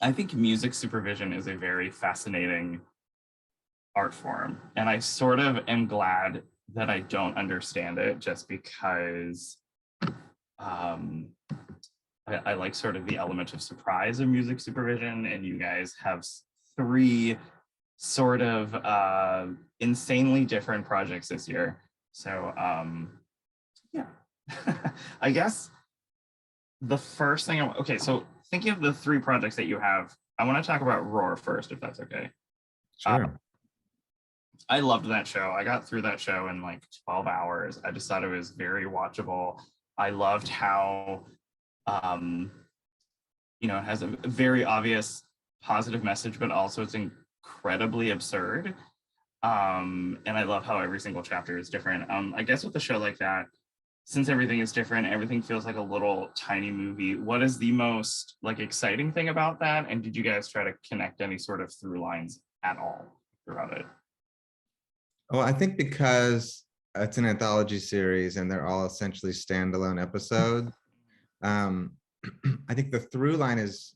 I think music supervision is a very fascinating art form. And I sort of am glad that I don't understand it just because um, I like sort of the element of surprise of music supervision. And you guys have three sort of insanely different projects this year. So yeah, I guess the first thing, okay, so thinking of the three projects that you have, I want to talk about Roar first, if that's okay. Sure. I loved that show. I got through that show in like 12 hours. I just thought it was very watchable. I loved how, um, it has a very obvious positive message, but also it's incredibly absurd. And I love how every single chapter is different. I guess with a show like that, since everything is different, everything feels like a little tiny movie. What is the most like exciting thing about that? And did you guys try to connect any sort of through lines at all throughout it? Well, I think because it's an anthology series and they're all essentially standalone episodes, I think the through line is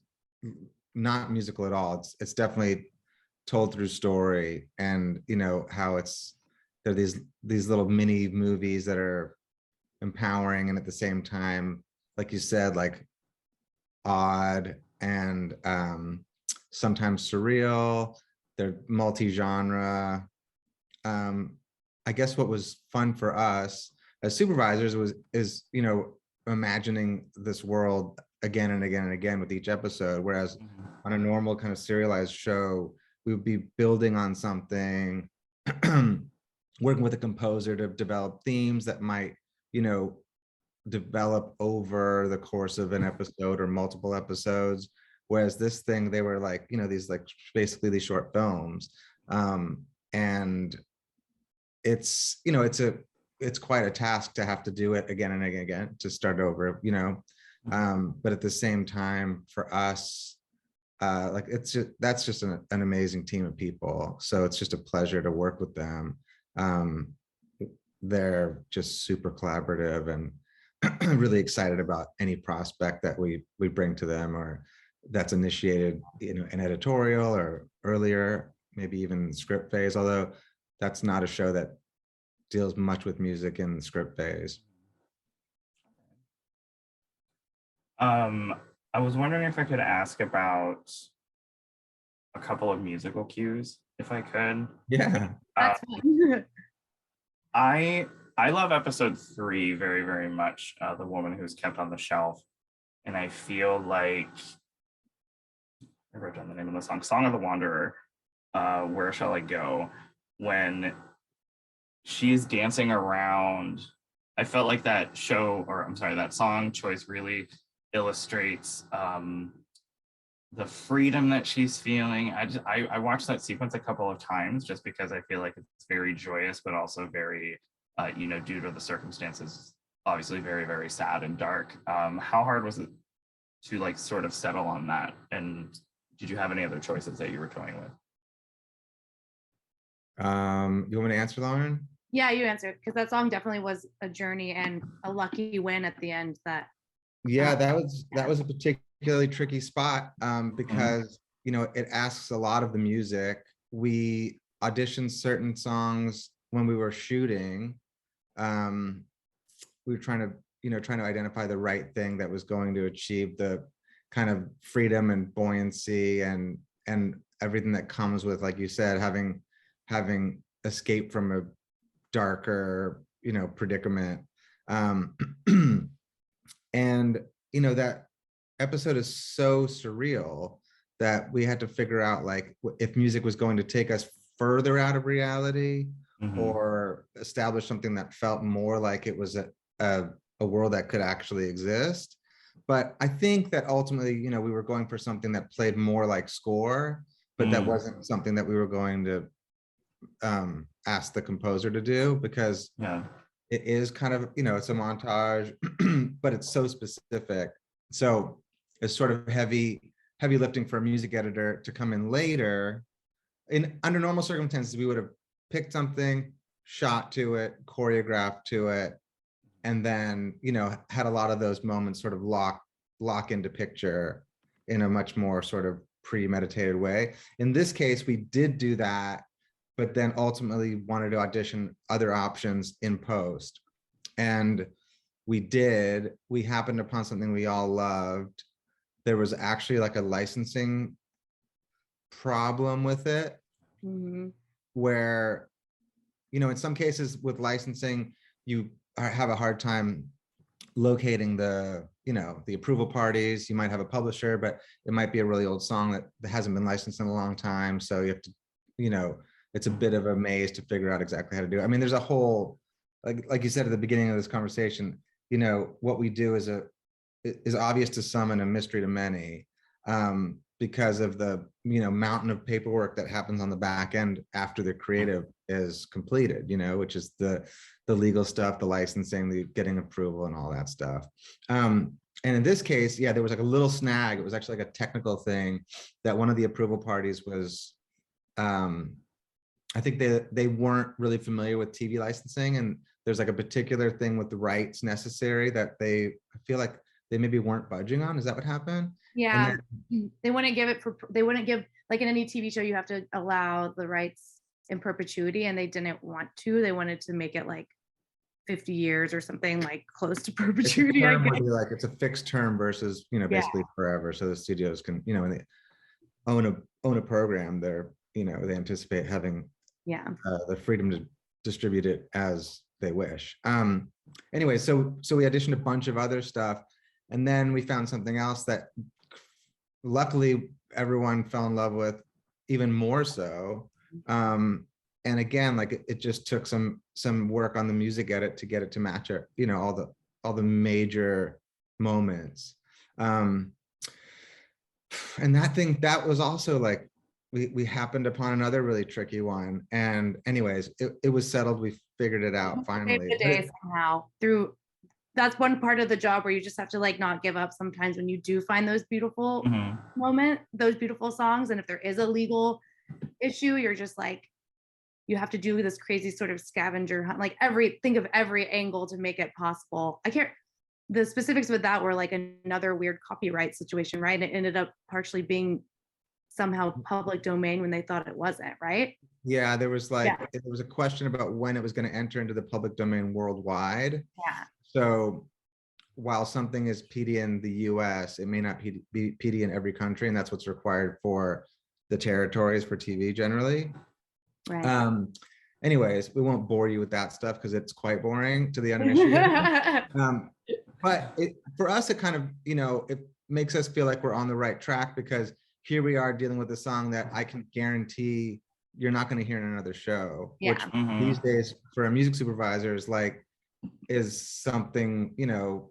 not musical at all. It's definitely told through story, and how there are these little mini movies that are empowering and at the same time, like you said, like odd and sometimes surreal. They're multi-genre. I guess what was fun for us as supervisors is imagining this world again and again and again with each episode, whereas on a normal kind of serialized show we would be building on something, working with a composer to develop themes that might develop over the course of an episode or multiple episodes, whereas this thing, they were like these like basically these short films, and it's quite a task to have to do it again and again to start over, but at the same time for us, like that's just an amazing team of people, so it's just a pleasure to work with them. They're just super collaborative and really excited about any prospect that we bring to them, or that's initiated an editorial or earlier, maybe even script phase, although that's not a show that deals much with music in the script phase. I was wondering if I could ask about a couple of musical cues, if I could. Yeah. That's fine. I love episode 3 very, very much, The Woman Who's Kept on the Shelf. And I feel like I wrote down the name of the Song of the Wanderer, Where Shall I Go? When she's dancing around, I felt like that show, or I'm sorry, that song choice really illustrates the freedom that she's feeling. I watched that sequence a couple of times just because I feel like it's very joyous, but also very, due to the circumstances, obviously very, very sad and dark. How hard was it to like sort of settle on that? And did you have any other choices that you were toying with? You want me to answer, Lauren? Yeah, you answered, because that song definitely was a journey and a lucky win at the end. Yeah, that was a particularly tricky spot, because it asks a lot of the music. We auditioned certain songs when we were shooting. We were trying to identify the right thing that was going to achieve the kind of freedom and buoyancy and everything that comes with, like you said, having escaped from a darker predicament. And that episode is so surreal that we had to figure out like if music was going to take us further out of reality, or establish something that felt more like it was a world that could actually exist. But I think that ultimately, we were going for something that played more like score, but that wasn't something that we were going to ask the composer to do, because it is kind of, it's a montage, but it's so specific. So it's sort of heavy lifting for a music editor to come in later. Under normal circumstances, we would have picked something, shot to it, choreographed to it, and then, had a lot of those moments sort of lock into picture in a much more sort of premeditated way. In this case, we did do that, but then ultimately wanted to audition other options in post. And we did. We happened upon something we all loved. There was actually like a licensing problem with it, where, you know, in some cases with licensing, you have a hard time locating the, you know, the approval parties. You might have a publisher, but it might be a really old song that hasn't been licensed in a long time. So you have to, you know, it's a bit of a maze to figure out exactly how to do it. I mean, there's a whole, like you said at the beginning of this conversation, you know, what we do is obvious to some and a mystery to many, because of the, you know, mountain of paperwork that happens on the back end after the creative is completed, you know, which is the legal stuff, the licensing, the getting approval and all that stuff. And in this case, yeah, there was like a little snag. It was actually like a technical thing that one of the approval parties was, I think they weren't really familiar with TV licensing, and there's like a particular thing with the rights necessary that I feel like they maybe weren't budging on. Is that what happened? Yeah, they wouldn't give like in any TV show, you have to allow the rights in perpetuity, and they didn't want to. They wanted to make it like 50 years or something, like close to perpetuity. Like it's a fixed term versus, you know, basically forever. So the studios can, you know, when they own a program, they're, you know, they anticipate having the freedom to distribute it as they wish. Anyway, so we auditioned a bunch of other stuff, and then we found something else that luckily everyone fell in love with even more so. And again, like it just took some work on the music edit to get it to match it, you know, all the major moments. And that was also like, we happened upon another really tricky one. And anyways, it was settled. We figured it out finally. The day somehow through. That's one part of the job where you just have to like not give up sometimes when you do find those beautiful those beautiful songs. And if there is a legal issue, you're just like, you have to do this crazy sort of scavenger hunt, like think of every angle to make it possible. The specifics with that were like another weird copyright situation, right? It ended up partially being somehow public domain when they thought it wasn't, right? Yeah, there was like, there was a question about when it was going to enter into the public domain worldwide. Yeah. So while something is PD in the US, it may not be PD in every country, and that's what's required for the territories for TV generally. Right. Anyways, we won't bore you with that stuff because it's quite boring to the uninitiated. But for us, it kind of, you know, it makes us feel like we're on the right track, because here we are dealing with a song that I can guarantee you're not going to hear in another show, which these days for our music supervisors, like, is something, you know,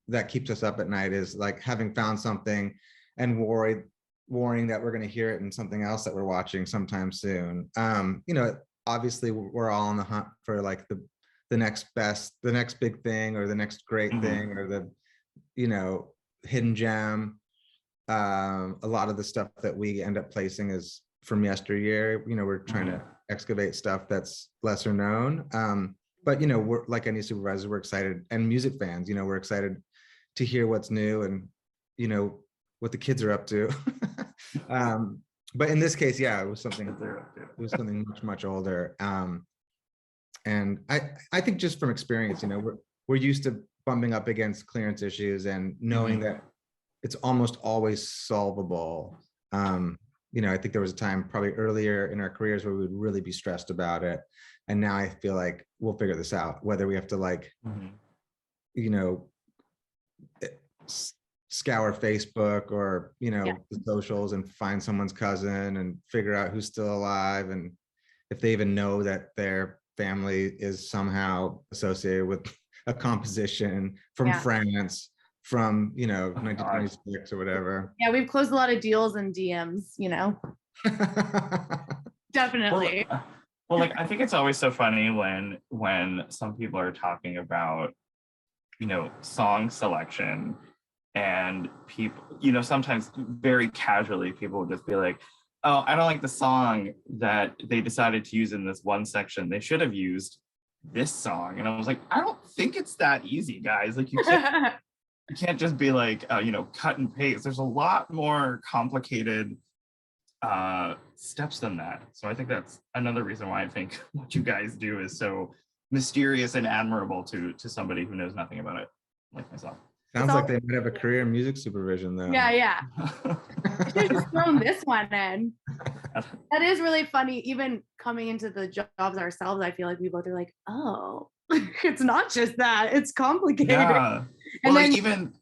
that keeps us up at night, is like having found something and worrying that we're going to hear it in something else that we're watching sometime soon. You know, obviously we're all on the hunt for like the next big thing, or the next great thing, or the, you know, hidden gem. A lot of the stuff that we end up placing is from yesteryear. You know, we're trying to excavate stuff that's lesser known. But, you know, we're like any supervisor, we're excited, and music fans, you know, we're excited to hear what's new and, you know, what the kids are up to. But in this case, yeah, it was something much, much older. And I think just from experience, you know, we're used to bumping up against clearance issues and knowing that it's almost always solvable. You know, I think there was a time probably earlier in our careers where we would really be stressed about it. And now I feel like we'll figure this out, whether we have to like, you know, scour Facebook or, you know, the socials and find someone's cousin and figure out who's still alive, and if they even know that their family is somehow associated with a composition from France from, you know, 1926 or whatever. Yeah, we've closed a lot of deals and DMs, you know. Definitely. Well, like, I think it's always so funny when some people are talking about, you know, song selection, and people, you know, sometimes very casually people will just be like, oh, I don't like the song that they decided to use in this one section. They should have used this song. And I was like, I don't think it's that easy, guys. Like, you can't just be like, you know, cut and paste. There's a lot more complicated steps than that. So I think that's another reason why I think what you guys do is so mysterious and admirable to somebody who knows nothing about it, like myself. Sounds like they might have a career in music supervision though. Yeah. I should have just thrown this one in. That is really funny. Even coming into the jobs ourselves, I feel like we both are like, oh, it's not just that, it's complicated. Yeah. And well, then, like even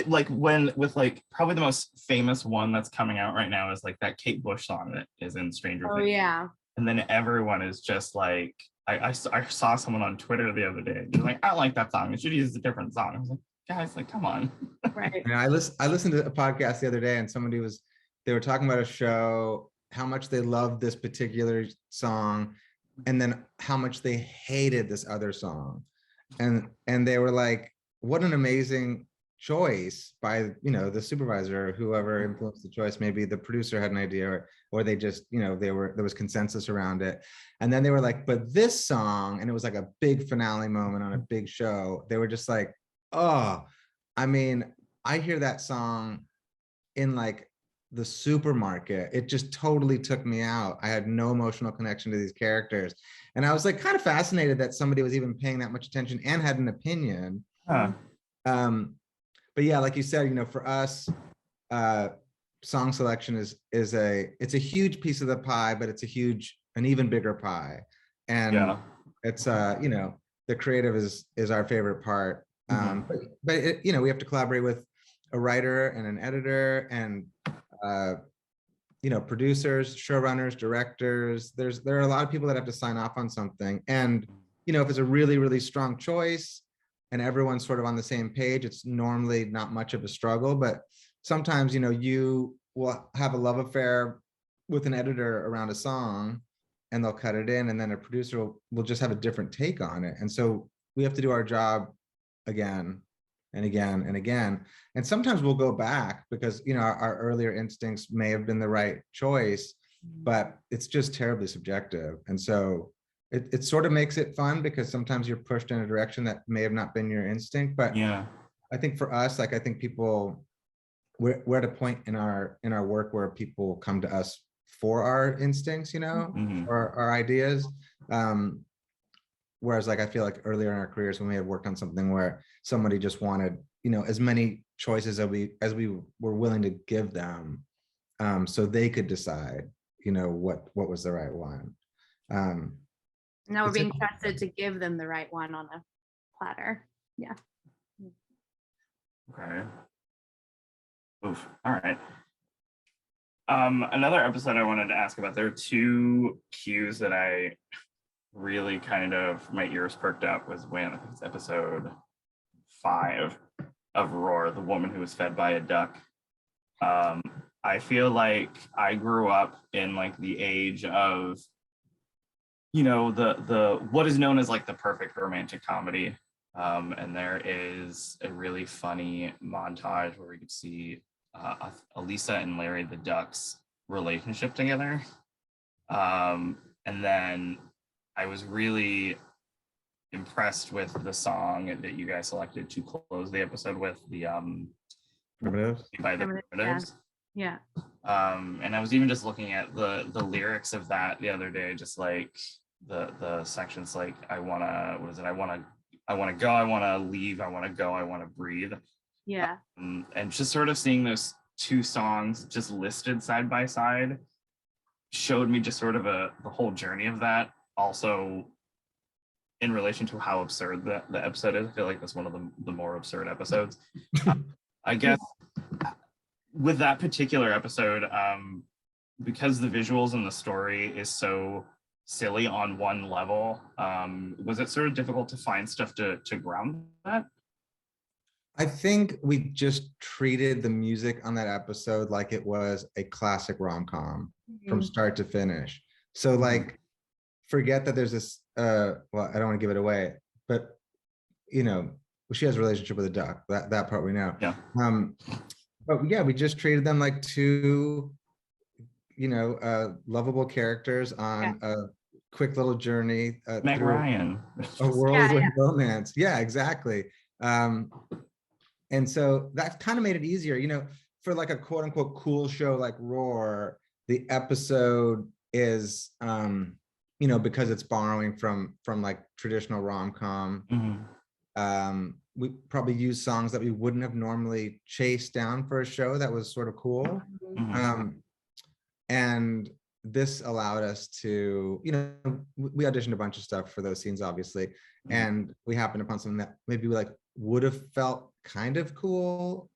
like when with like probably the most famous one that's coming out right now is like that Kate Bush song that is in Stranger Things. Oh yeah. And then everyone is just like, I saw someone on Twitter the other day. They're like, I don't like that song. It should use a different song. I was like, guys, like, come on. Right. And I listened to a podcast the other day, and they were talking about a show, how much they loved this particular song, and then how much they hated this other song. And they were like, what an amazing choice by, the supervisor or whoever influenced the choice. Maybe the producer had an idea, or they just, there was consensus around it. And then they were like, but this song, and it was like a big finale moment on a big show. They were just like, oh, I mean, I hear that song in like the supermarket. It just totally took me out. I had no emotional connection to these characters. And I was like kind of fascinated that somebody was even paying that much attention and had an opinion. Huh. But yeah, like you said, for us, song selection it's a huge piece of the pie, but it's an even bigger pie. And it's the creative is our favorite part. But we have to collaborate with a writer and an editor and producers, showrunners, directors. There are a lot of people that have to sign off on something. And if it's a really, really strong choice and everyone's sort of on the same page, it's normally not much of a struggle. But sometimes, you will have a love affair with an editor around a song and they'll cut it in, and then a producer will just have a different take on it. And so we have to do our job again and again and again. And sometimes we'll go back because, our earlier instincts may have been the right choice, but it's just terribly subjective. And so it sort of makes it fun because sometimes you're pushed in a direction that may have not been your instinct. But yeah, I think for us, like, I think people, we're at a point in our work where people come to us for our instincts, or our ideas. Whereas, like, I feel like earlier in our careers when we had worked on something where somebody just wanted, as many choices as we were willing to give them, so they could decide, what was the right one. Now we're being trusted to give them the right one on a platter. Yeah. Okay. Oof. All right. Another episode I wanted to ask about, there are two cues that I really kind of, my ears perked up, was when, I think it's episode 5 of Roar, the woman who was fed by a duck. I feel like I grew up in like the age of, the what is known as like the perfect romantic comedy. And there is a really funny montage where we could see Elisa and Larry the Duck's relationship together. And then I was really impressed with the song that you guys selected to close the episode with, the Primitives? by the Primitives. Yeah. And I was even just looking at the lyrics of that the other day, just like the sections like, I wanna go, I wanna leave, I wanna go, I wanna breathe. Yeah. And just sort of seeing those two songs just listed side by side showed me just sort of the whole journey of that. Also, in relation to how absurd the episode is, I feel like that's one of the more absurd episodes. I guess with that particular episode, because the visuals and the story is so silly on one level, was it sort of difficult to find stuff to ground that? I think we just treated the music on that episode like it was a classic rom-com from start to finish. So like, forget that there's this, well, I don't want to give it away, but she has a relationship with a duck. That part we know. Yeah. But yeah, we just treated them like two, lovable characters on a quick little journey Meg through Ryan. a whirlwind romance. Yeah, exactly. And so that kind of made it easier. for like a quote unquote cool show like Roar, the episode is because it's borrowing from like traditional rom-com. We probably use songs that we wouldn't have normally chased down for a show that was sort of cool. And this allowed us to, we auditioned a bunch of stuff for those scenes, obviously, and we happened upon something that maybe we like would have felt kind of cool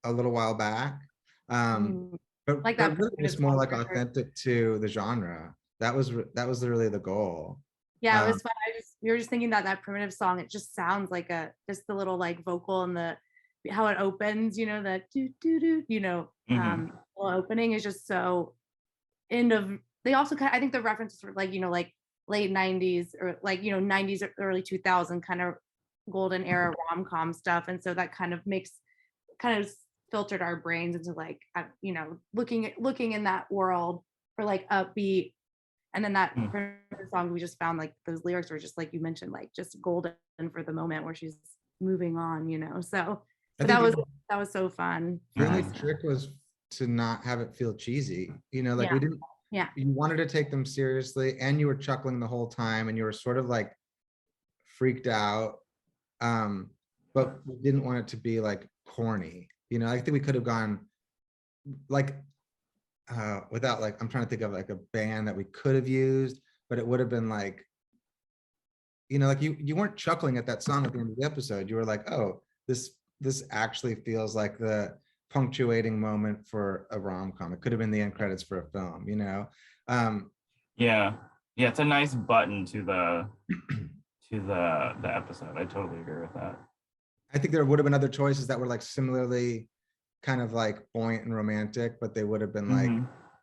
a little while back, but like that really it's more like authentic to the genre. That was really the goal. Yeah, it was fun. We were just thinking that primitive song, it just sounds like just the little like vocal and how it opens, that do do do, little opening is just so they also I think the references were like, like late 90s or like, 90s or early 2000 kind of golden era rom-com stuff. And so that kind of filtered our brains into like, looking in that world for like upbeat. And then that song, we just found like those lyrics were just like you mentioned, like just golden for the moment where she's moving on, so that was so fun. The only trick was to not have it feel cheesy, we didn't, you wanted to take them seriously and you were chuckling the whole time and you were sort of like freaked out, but we didn't want it to be like corny. I think we could have gone like without like, I'm trying to think of like a band that we could have used, but it would have been like, like you weren't chuckling at that song at the end of the episode. You were like, oh, this actually feels like the punctuating moment for a rom-com. It could have been the end credits for a film, Yeah, it's a nice button to the episode. I totally agree with that. I think there would have been other choices that were like similarly kind of like buoyant and romantic, but they would have been like,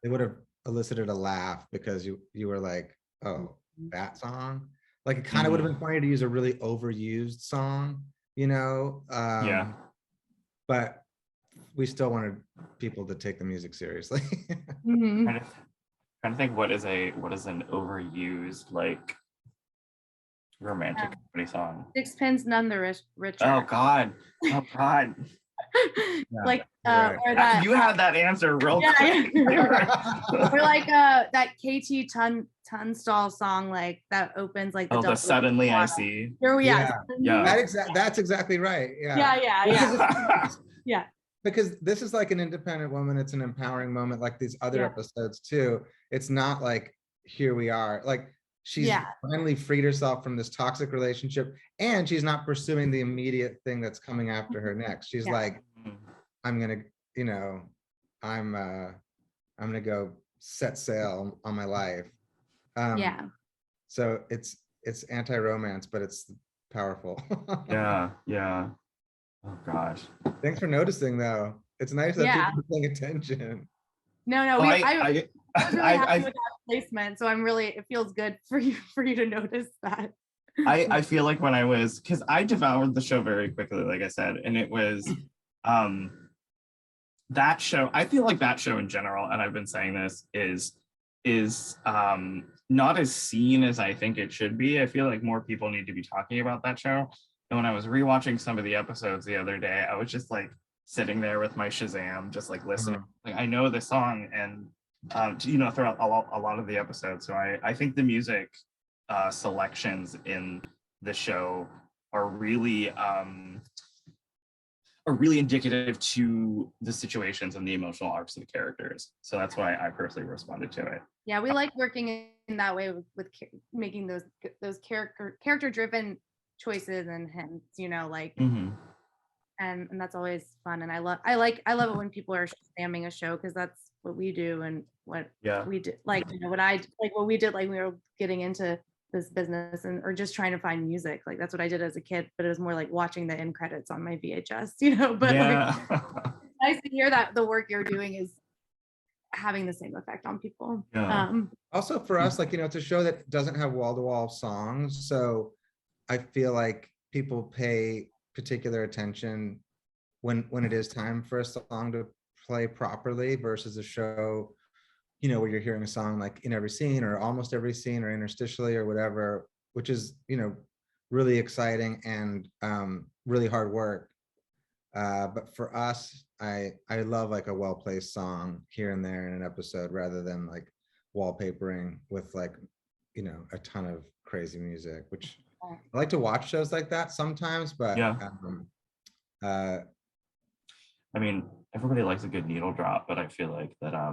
they would have elicited a laugh because you were like, oh, that song. Like it kind of would have been funny to use a really overused song, but we still wanted people to take the music seriously. Trying to think what is an overused like romantic comedy song. Sixpence None the Richer. Oh God. Like right. or that you had that answer real quick. or like that KT Tunstall song like that opens like the Suddenly I See. That's exactly right. Yeah. Because this is like an independent woman, it's an empowering moment like these other episodes too. It's not like here we are, like she's finally freed herself from this toxic relationship and she's not pursuing the immediate thing that's coming after her next. She's like, I'm gonna go set sail on my life. So it's anti-romance, but it's powerful. Yeah. Oh gosh. Thanks for noticing though. It's nice that people are paying attention. No, I was really happy with that placement. So it feels good for you to notice that. I feel like when because I devoured the show very quickly, like I said, and it was that show. I feel like that show in general, and I've been saying this, is not as seen as I think it should be. I feel like more people need to be talking about that show. And when I was rewatching some of the episodes the other day, I was just like sitting there with my Shazam, just like listening. Like I know the song and throughout a lot of the episodes. So I think the music selections in the show are really indicative to the situations and the emotional arcs of the characters. So that's why I personally responded to it. Yeah, we like working in that way with making those character driven choices and hints, like and that's always fun. And I love it when people are spamming a show because that's what we do and what we did, like what we did, like we were getting into this business or just trying to find music. Like that's what I did as a kid, but it was more like watching the end credits on my VHS, but like nice to hear that the work you're doing is having the same effect on people. Also for us, like, it's a show that doesn't have wall-to-wall songs. So I feel like people pay particular attention when it is time for a song to play properly versus a show, where you're hearing a song like in every scene or almost every scene or interstitially or whatever, which is, really exciting and really hard work. But for us, I love like a well-placed song here and there in an episode rather than like wallpapering with like, you know, a ton of crazy music, which I like to watch shows like that sometimes, but Yeah. uh I mean, everybody likes a good needle drop, but I feel like that I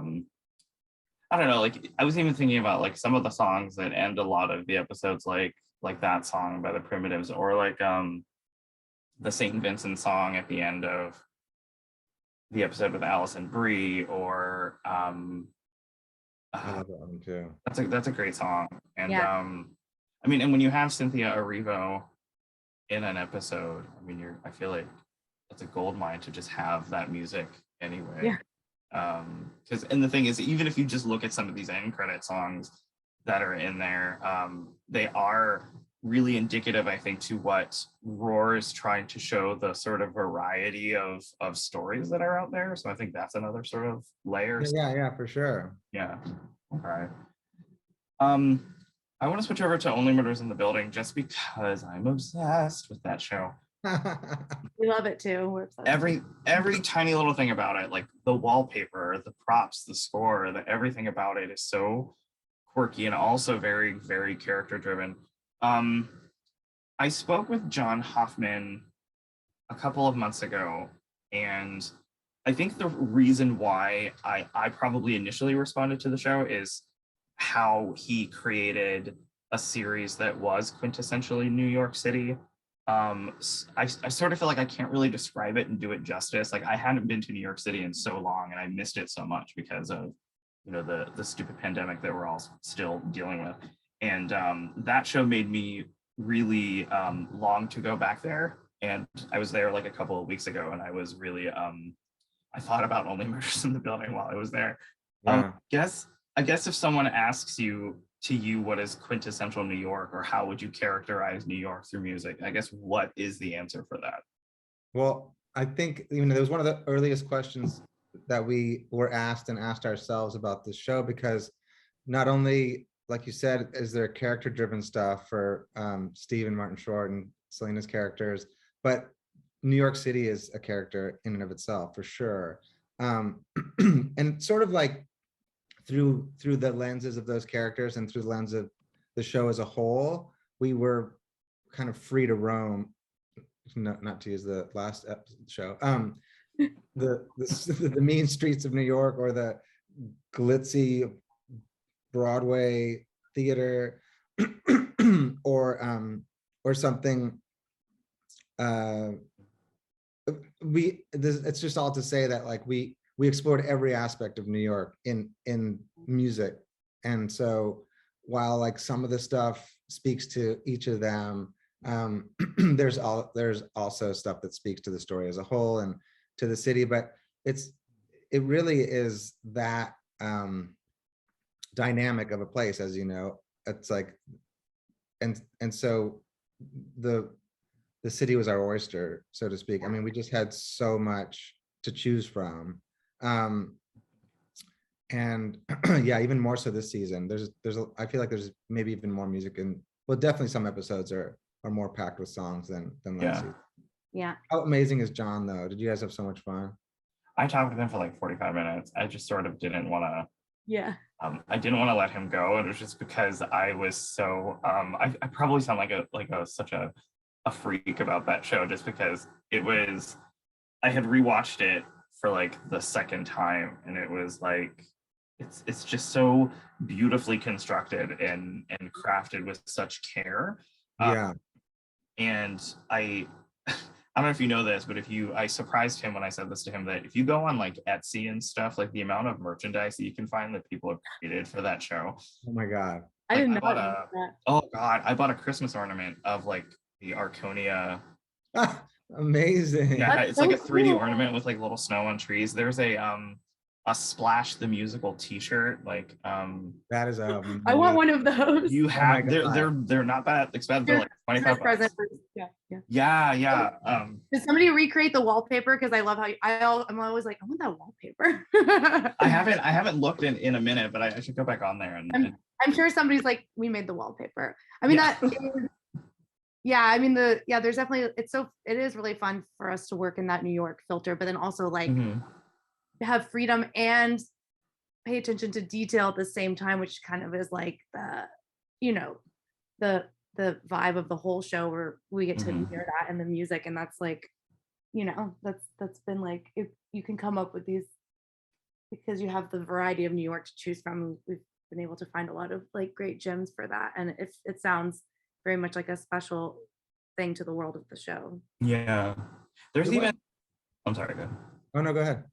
don't know, like I was even thinking about like some of the songs that end a lot of the episodes, like that song by the Primitives, or like the St. Vincent song at the end of the episode with Alice and Brie, or I love that one too. that's a great song. And Yeah. I mean, and when you have Cynthia Erivo in an episode, I mean, I feel like it's a gold mine to just have that music anyway. Yeah. Because and the thing is, even if you just look at some of these end credit songs that are in there, they are really indicative, I think, to what Roar is trying to show, the sort of variety of stories that are out there. So I think that's another sort of layer. Yeah, for sure. Yeah. Okay. I want to switch over to Only Murders in the Building just because I'm obsessed with that show. We love it too. We're obsessed. Every tiny little thing about it, like the wallpaper, the props, the score, everything about it is so quirky and also very, very character driven. I spoke with John Hoffman a couple of months ago, and I think the reason why I probably initially responded to the show is how he created a series that was quintessentially New York City. I sort of feel like I can't really describe it and do it justice. Like I hadn't been to New York City in so long, and I missed it so much because of, you know, the stupid pandemic that we're all still dealing with. And that show made me really long to go back there. And I was there like a couple of weeks ago, and I was really I thought about Only Murders in the Building while I was there. Yeah. I guess if someone asks you what is quintessential New York, or how would you characterize New York through music, I guess what is the answer for that? Well, I think, you know, that was one of the earliest questions that we were asked and asked ourselves about this show, because not only, like you said, is there character driven stuff for Steve and Martin Short and Selena's characters, but New York City is a character in and of itself, for sure. And sort of like through the lenses of those characters and through the lens of the show as a whole, we were kind of free to roam, not to use the last show, the mean streets of New York, or the glitzy Broadway theater, or something. It's just all to say that like we explored every aspect of New York in music. And so while like some of the stuff speaks to each of them, there's also stuff that speaks to the story as a whole and to the city. But it really is that dynamic of a place, as you know. It's like, and so the city was our oyster, so to speak. I mean, we just had so much to choose from. And yeah, even more so this season. I feel like there's maybe even more music, and well, definitely some episodes are more packed with songs than last season. Yeah. How amazing is John though? Did you guys have so much fun? I talked with him for like 45 minutes. I just sort of didn't want to. Yeah. I didn't want to let him go. It was just because I was so I probably sound like such a freak about that show, just because I had rewatched it for like the second time, and it was like it's just so beautifully constructed and crafted with such care. Yeah. And I don't know if you know this, but I surprised him when I said this to him, that if you go on like Etsy and stuff, like the amount of merchandise that you can find that people have created for that show. Oh my God. I didn't know that. Oh God, I bought a Christmas ornament of like the Arconia. Amazing. Yeah, That's it's like a so 3D cool. ornament with like little snow on trees. There's a Splash the Musical t-shirt, like that is I want one of those. you have God. they're not that expensive. They're like 25 present. bucks. Yeah. Yeah. Did somebody recreate the wallpaper? Because I love how I'm always like, I want that wallpaper. I haven't looked in a minute, but I should go back on there and I'm sure somebody's like, we made the wallpaper. I mean, Yeah. that is Yeah, I mean there's definitely it is really fun for us to work in that New York filter, but then also like have freedom and pay attention to detail at the same time, which kind of is like the, you know, the vibe of the whole show where we get to hear that in the music. And that's like, you know, that's been like, if you can come up with these because you have the variety of New York to choose from, we've been able to find a lot of like great gems for that. And it sounds very much like a special thing to the world of the show. Yeah. There's even, I'm sorry, go ahead. Oh no, go ahead.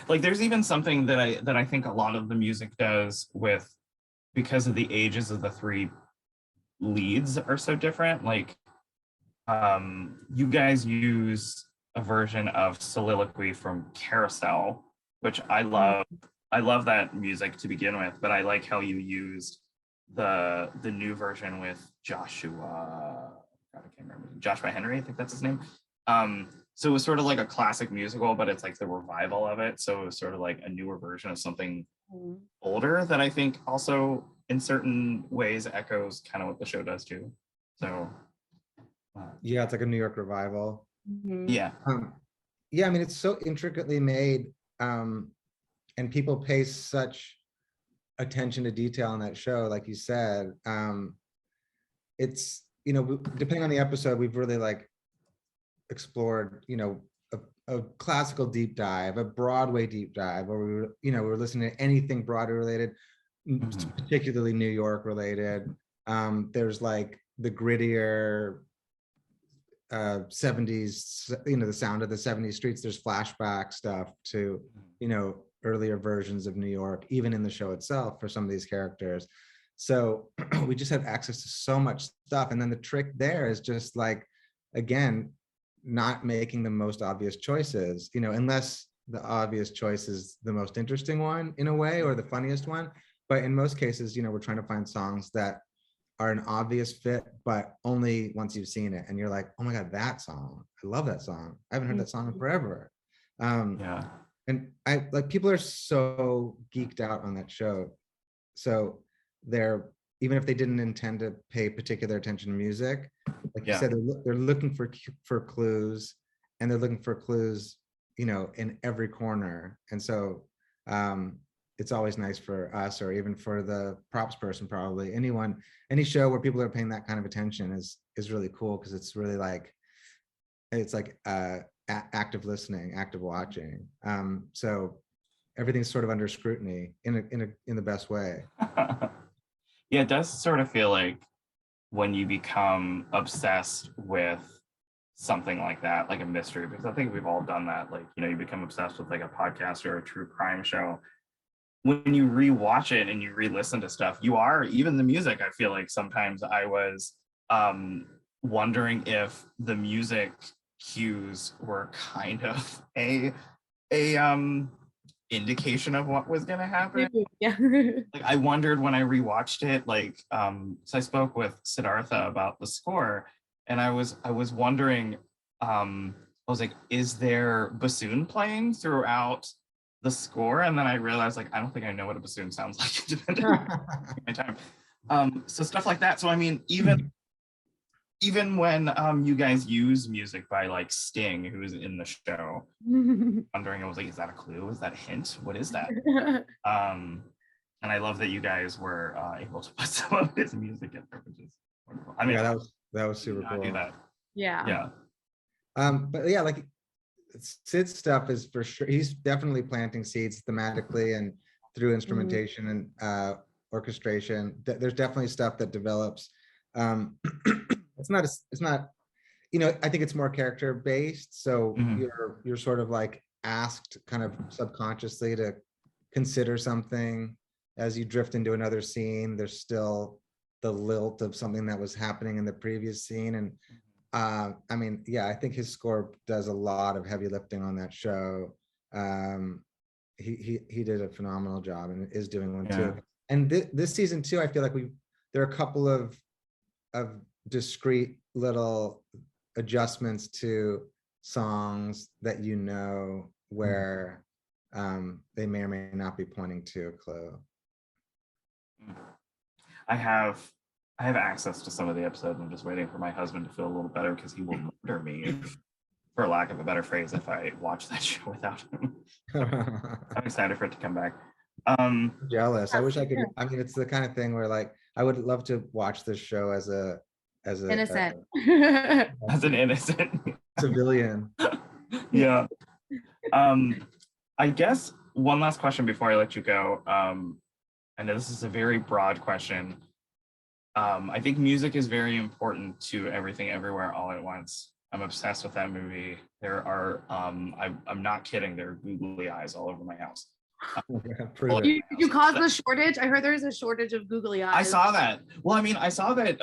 Like there's even something that I think a lot of the music does with, because of the ages of the three leads are so different. Like you guys use a version of Soliloquy from Carousel, which I love. I love that music to begin with, but I like how you used the new version with Joshua. God, I can't remember. Joshua Henry, I think that's his name. So it was sort of like a classic musical, but it's like the revival of it. So it was sort of like a newer version of something older that I think also in certain ways echoes kind of what the show does too. So yeah, it's like a New York revival. Yeah. Yeah, I mean, it's so intricately made, and people pay such attention to detail on that show, like you said. It's, you know, depending on the episode, we've really like explored, you know, a classical deep dive, a Broadway deep dive, where we were, you know, we were listening to anything Broadway related, particularly New York related. There's like the grittier 70s, you know, the sound of the 70s streets. There's flashback stuff to, you know, earlier versions of New York, even in the show itself for some of these characters. So we just have access to so much stuff. And then the trick there is just like, again, not making the most obvious choices, you know, unless the obvious choice is the most interesting one in a way, or the funniest one. But in most cases, you know, we're trying to find songs that are an obvious fit, but only once you've seen it and you're like, oh my God, that song, I love that song. I haven't heard that song in forever. Yeah. And I like, people are so geeked out on that show. So they're, even if they didn't intend to pay particular attention to music, like you said, they're looking for clues, and they're looking for clues, you know, in every corner. And so it's always nice for us, or even for the props person, probably anyone, any show where people are paying that kind of attention is really cool, because it's really like, it's like active listening, active watching. So everything's sort of under scrutiny in the best way. Yeah, it does sort of feel like when you become obsessed with something like that, like a mystery, because I think we've all done that. Like, you know, you become obsessed with like a podcast or a true crime show. When you rewatch it and you re-listen to stuff, you are, even the music, I feel like sometimes I was wondering if the music cues were kind of a indication of what was going to happen. Yeah. Like I wondered when I rewatched it, like so I spoke with Siddhartha about the score, and I was wondering, I was like, is there bassoon playing throughout the score? And then I realized, like, I don't think I know what a bassoon sounds like depending on my time. So stuff like that. So I mean, even when you guys use music by like Sting, who's in the show, wondering, I was like, is that a clue? Is that a hint? What is that? And I love that you guys were able to put some of his music in there, which is wonderful. I mean, yeah, that was super cool. Do that. Yeah. But yeah, like Sid's stuff is for sure, he's definitely planting seeds thematically and through instrumentation and orchestration. There's definitely stuff that develops. It's not, you know, I think it's more character based. So you're sort of like asked kind of subconsciously to consider something as you drift into another scene. There's still the lilt of something that was happening in the previous scene. And I mean, yeah, I think his score does a lot of heavy lifting on that show. He did a phenomenal job, and is doing one too. And this season too, I feel like there are a couple of discrete little adjustments to songs that, you know, where they may or may not be pointing to a clue. I have I have access to some of the episodes. I'm just waiting for my husband to feel a little better because he will murder me, for lack of a better phrase, if I watch that show without him. I'm excited for it to come back. Jealous. I wish I could. I mean, it's the kind of thing where like I would love to watch this show as a Innocent. As an innocent civilian. Yeah. I guess one last question before I let you go. I know this is a very broad question. I think music is very important to Everything Everywhere All at Once. I'm obsessed with that movie. There are, I'm not kidding, there are googly eyes all over my house. You caused the shortage? I heard there's a shortage of googly eyes. I saw that. Well, I mean, I saw that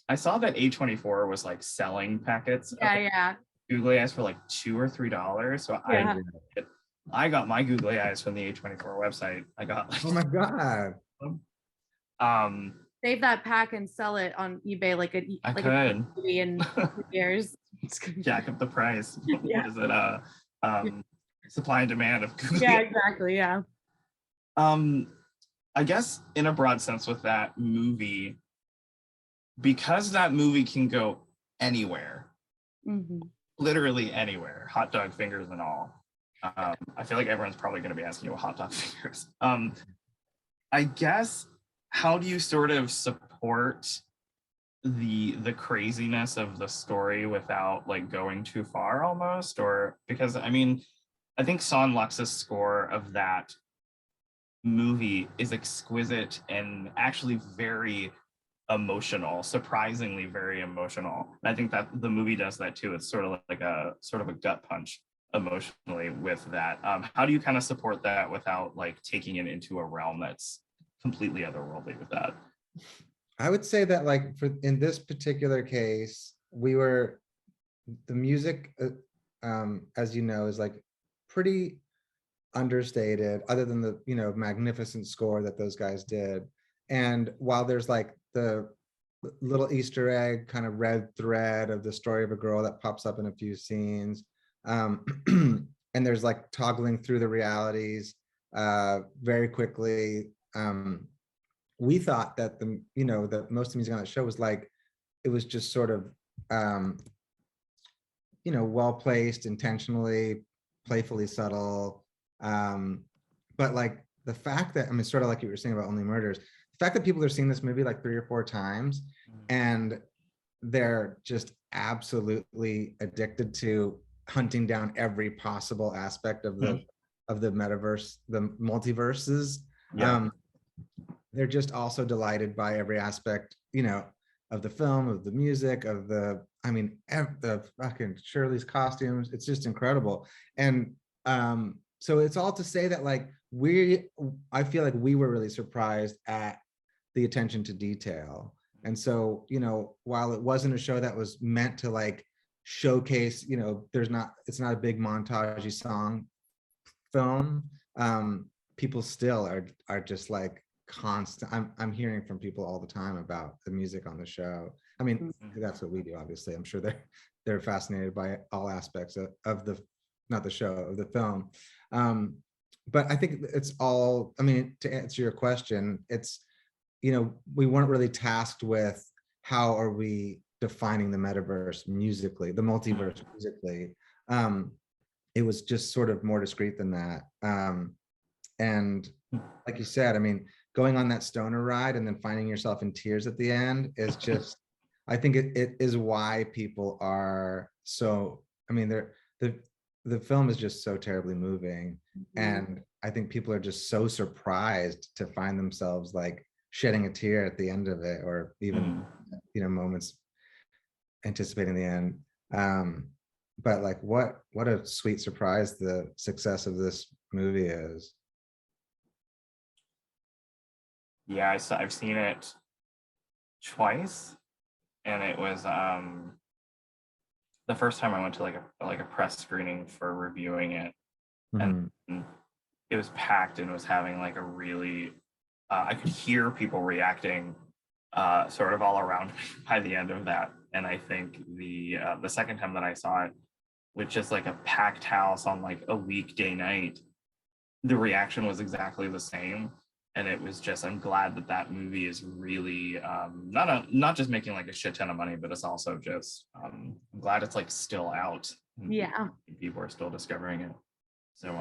A24 was like selling packets. Yeah. Googly eyes for like $2 or $3. So Yeah. I got my googly eyes from the A24 website. I got like, oh my God. Save that pack and sell it on eBay like a I could in years. Jack up the price. Yeah. What is it? Supply and demand of googly Yeah, eyes. exactly. Yeah. I guess in a broad sense with that movie, because that movie can go anywhere, literally anywhere, hot dog fingers and all. I feel like everyone's probably going to be asking you what hot dog fingers. I guess, how do you sort of support the craziness of the story without like going too far almost? Or because I mean, I think Son Lux's score of that movie is exquisite and actually very emotional, surprisingly very emotional. And I think that the movie does that too. It's sort of like a gut punch emotionally with that. How do you kind of support that without like taking it into a realm that's completely otherworldly with that? I would say that like in this particular case, the music, as you know, is like pretty understated, other than the magnificent score that those guys did. And while there's like the little Easter egg kind of red thread of the story of a girl that pops up in a few scenes, and there's like toggling through the realities very quickly. We thought that that most of the music on that show was like, it was just sort of well placed, intentionally, playfully subtle. But like the fact that, I mean, sort of like you were saying about Only Murders, the fact that people are seeing this movie like 3 or 4 times and they're just absolutely addicted to hunting down every possible aspect of the metaverse, the multiverses. They're just also delighted by every aspect, of the film, of the music, of the fucking Shirley's costumes. It's just incredible. And so it's all to say that like I feel like we were really surprised at the attention to detail. And so, while it wasn't a show that was meant to like showcase, it's not a big montagey song film. People still are just like constant. I'm hearing from people all the time about the music on the show. I mean, that's what we do, obviously. I'm sure they're fascinated by all aspects of the, not the show, of the film. But I think it's all, I mean, to answer your question, it's, we weren't really tasked with how are we defining the metaverse musically, the multiverse musically. It was just sort of more discreet than that. And like you said, I mean, going on that stoner ride and then finding yourself in tears at the end is just, I think it is why people are so, I mean, the film is just so terribly moving. And I think people are just so surprised to find themselves like shedding a tear at the end of it, or even, moments anticipating the end. But like, what a sweet surprise the success of this movie is. Yeah, I've seen it twice, and it was the first time I went to like a press screening for reviewing it, and it was packed and was having like a really I could hear people reacting sort of all around me by the end of that. And I think the second time that I saw it, with just like a packed house on like a weekday night, the reaction was exactly the same. and it was just, I'm glad that that movie is really not just making like a shit ton of money, but it's also just I'm glad it's like still out. Yeah. People are still discovering it. So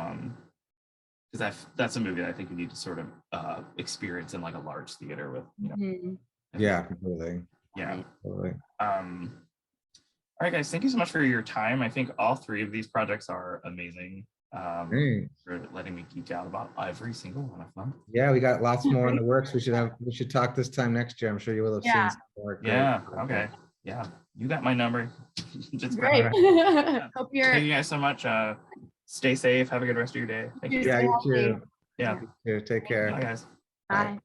because that's a movie that I think you need to sort of experience in like a large theater with, you know. Mhm. Yeah, completely. Yeah. Totally. All right, guys, thank you so much for your time. I think all three of these projects are amazing. Great. For letting me geek out about every single one of them. Yeah, we got lots more in the works. We should talk this time next year. I'm sure you will have seen Yeah. some more. Great. Yeah, okay. Yeah, you got my number. Just Great. Yeah. Hope you're. Thank you guys so much. Stay safe. Have a good rest of your day. Thank you. Yeah, you too. Yeah. You too. Take care. Bye, guys. Bye.